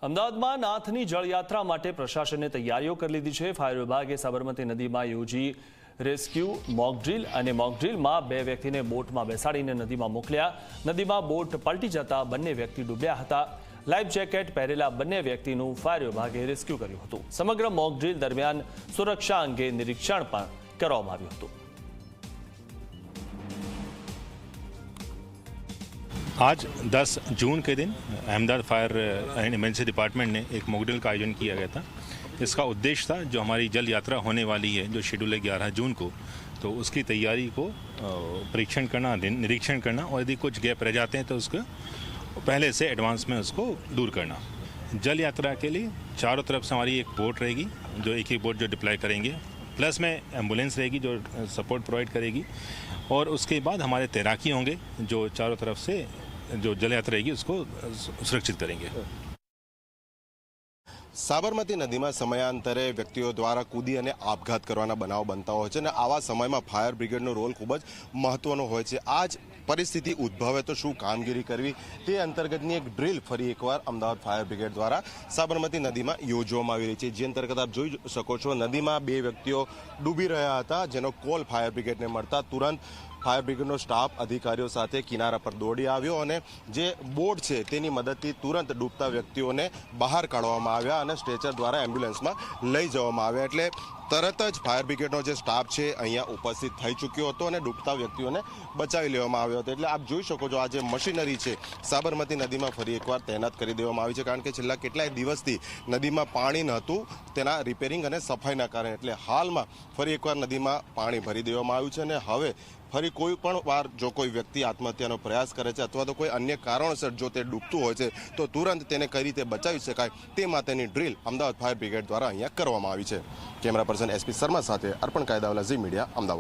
અમદાવાદમાં નાથની જળયાત્રા માટે પ્રશાસને તૈયારીઓ કરી લીધી છે। ફાયર વિભાગે સાબરમતી નદીમાં યોજી રેસ્ક્યુ મોકડ્રીલ અને મોકડ્રીલમાં 2 વ્યક્તિને બોટમાં બેસાડીને નદીમાં મોકલ્યા। નદીમાં બોટ પલટી જતા બંને વ્યક્તિ ડૂબ્યા હતા। લાઈફ જેકેટ પહેરેલા બંને વ્યક્તિનું ફાયર વિભાગે રેસ્ક્યુ કર્યું હતું। સમગ્ર મોકડ્રીલ દરમિયાન સુરક્ષા અંગે નિરીક્ષણ પણ કરવામાં આવ્યું હતું। आज 10 जून के दिन Ahmedabad fire and emergency department ने एक मॉकड्रिल का आयोजन किया गया था। इसका उद्देश्य था जो हमारी जल यात्रा होने वाली है, जो शेड्यूल है 11 जून को, तो उसकी तैयारी को परीक्षण करना, निरीक्षण करना और यदि कुछ गैप रह जाते हैं तो उसको पहले से एडवांस में उसको दूर करना। जल यात्रा के लिए चारों तरफ से हमारी एक बोट रहेगी, जो एक बोट जो डिप्लॉय करेंगे, प्लस में एम्बुलेंस रहेगी जो सपोर्ट प्रोवाइड करेगी, और उसके बाद हमारे तैराकी होंगे जो चारों तरफ से जो जल यात्रा रहेगी उसको सुरक्षित करेंगे। साबरमती नदी में समयांतरे व्यक्तिओं द्वारा कूदी और आपघात करवाना बनाव बनता होय छे। आवा समय में फायर ब्रिगेडनो रोल खूब ज महत्वनो होय छे। आज परिस्थिति उद्भवे तो शू कामगीरी करवी ते अंतर्गतनी एक ड्रील फरी एकवार अमदावाद फायर ब्रिगेड द्वारा साबरमती नदी में योजवामां आवी रही छे। जे अंतर्गत आप जोई शको छो, नदी में 2 व्यक्तिओ डूबी रह्या हता, जेनो कॉल फायर ब्रिगेडने मळता तुरंत फायर ब्रिगेडनो स्टाफ अधिकारीओ साथे किनारा पर दौड़ी आव्यो अने जे बोट छे तेनी मददथी तुरंत डूबता व्यक्तिओने बहार काढवामां आव्या अने स्ट्रेचर द्वारा एम्ब्युलन्समां लई जवामां आव्या। एटले तरत ज फायर ब्रिगेडनो जे स्टाफ छे अहींया उपस्थित थई चूक्यो हतो अने डूबता व्यक्तिओने बचावी लेवामां આવ્યો હતો। એટલે आप જોઈ શકો છો, આ જે મશીનરી છે સાબરમતી નદીમાં ફરી એકવાર તૈનાત કરી દેવામાં આવી છે, કારણ કે છેલ્લા કેટલાય દિવસથી નદીમાં પાણી નહોતું, તેના રિપેરિંગ અને સફાઈના કારણે। એટલે હાલમાં ફરી એકવાર નદીમાં પાણી ભરી દેવામાં આવ્યું છે અને હવે ફરી કોઈ પણ વાર જો કોઈ વ્યક્તિ આત્મહત્યાનો પ્રયાસ કરે છે અથવા તો કોઈ અન્ય કારણોસર જો તે ડૂબતું હોય છે તો તુરંત તેને કઈ રીતે બચાવી શકાય તે માટેની ડ્રીલ અમદાવાદ ફાયર બ્રિગેડ દ્વારા અહીંયા કરવામાં આવી છે। કેમેરા પર્સન SP શર્મા સાથે અર્પણ કાયદાવાલા, ઝી મીડિયા, અમદાવાદ।